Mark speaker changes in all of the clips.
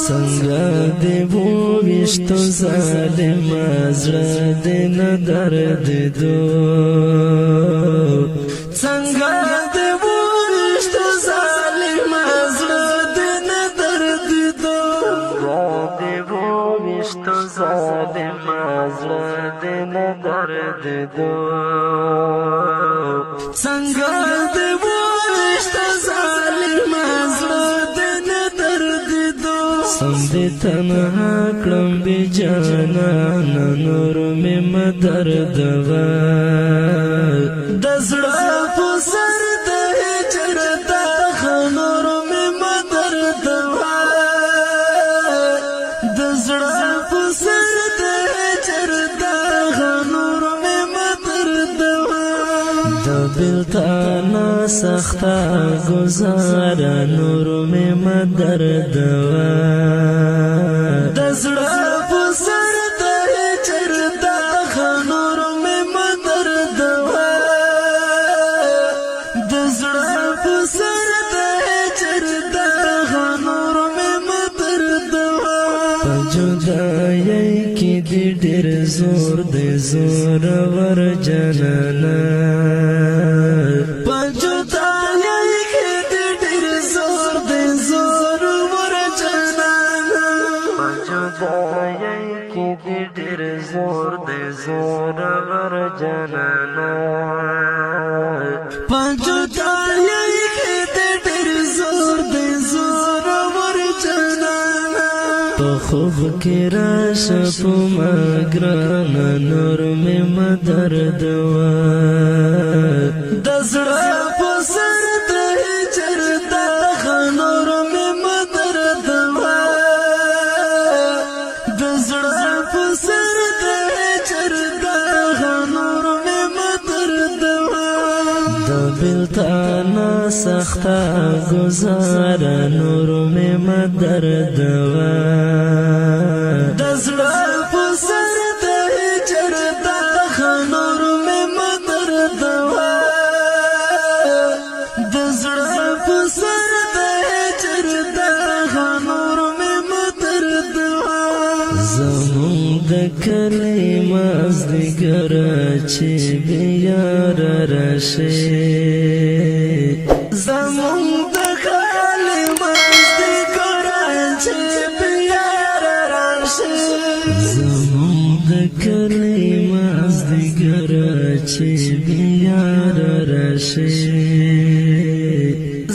Speaker 1: څنګه دې وویشتو ظالمه زړه دې نه دردېدو څنګه دې وویشتو ظالمه زړه دې نه دردېدو څنګه دې وویشتو ظالمه زړه دې نه دردېدو څنګه دې وویشتو ظالمه زړه دې نه دردېدو سم دې تنها کړم بې جانانه نور مې مه دردوه د زړه په سر د هجر داغه نور مې مه دردوه د زړه په سر د هجر داغه نور مې مه دردوه د بېلتانه سخته ګزاره نور مې مه دردوه د زړه په سر د هجر داغه نور مې مه دردوه د زړه په سر د هجر داغه نور مې مه دردوه په جدایۍ کې دې ډېر زور دی زورور جانانه په جدایۍ کې دې ډېر زور دی زورور جانانه په جدایۍ کې دې ډېر زور دی زورور جانانه په جدایۍ کې دې ډېر زور دی زورور جانانه په خوب کې راشه په ما ګرانه نور مې مه دردوه د زړه په سر د هجر داغه نور مې مه دردوه د زړه په سر د هجر داغه نور مې مه دردوه د بېلتانه سخته ګزاره نور مې مه دردوه د زړه په سر د هجر داغه نور مې مه دردوه د زړه په سر د هجر داغه نور مې مه دردوه زمونږ د کلي مازدیګره چې بې یاره راشي زمونږ د کلي مازدیګره چې بې یاره راشي زمونږ د کلي مازدیګره چې بې یاره راشي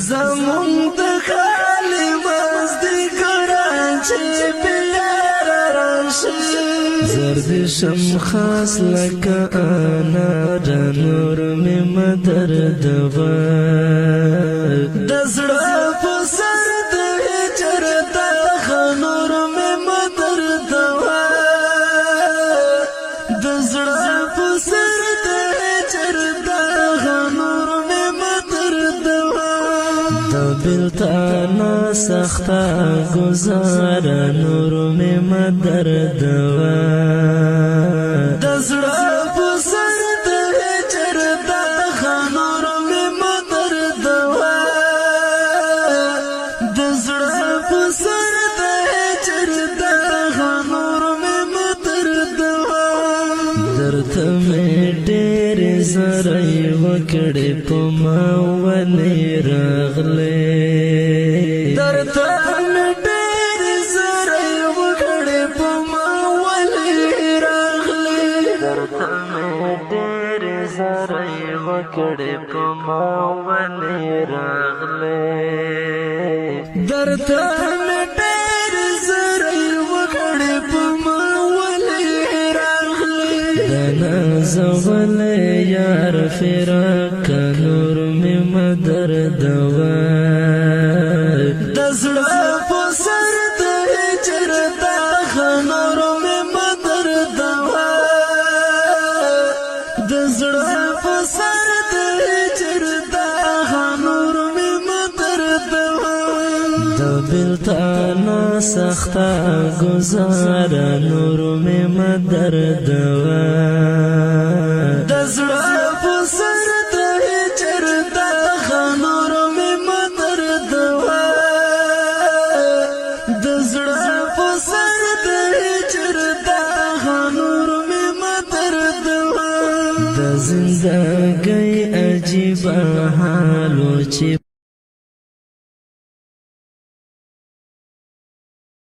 Speaker 1: زمونږ د کلي مازدیګره چې بې یاره راشي زرد شم خاص لکه انار نور مې مه دردوه د زړه په سر د هجر داغه نور مې مه دردوه د زړه په سر د هجر داغه نور مې مه دردوه د بېلتانه سخته ګزاره نور مې مه دردوه د زړه په سر د هجر داغه نور مې مه دردوه د زړه په سر د هجر داغه نور مې مه دردوه درته مې ډېرې زارۍ وکړې په ما ولې راغلې درته مې ډېرې زارۍ وکړې په ما ولې راغلې درته مې ډېرې زارۍ وکړې په ما ولې راغلې درته مې ډېرې زارۍ وکړې په ما ولې راغلې د نازولې یار فراق نور مې مه دردوه د زړه په سر د هجر داغه نور مې مه دردوه د زړه په سر د هجر داغه نور مې مه دردوه د بېلتانه سخته ګزاره نور مې مه دردوه د زړه په سر د هجر داغه نور مې مه دردوه د زړه زندګۍ عجیب حالو چې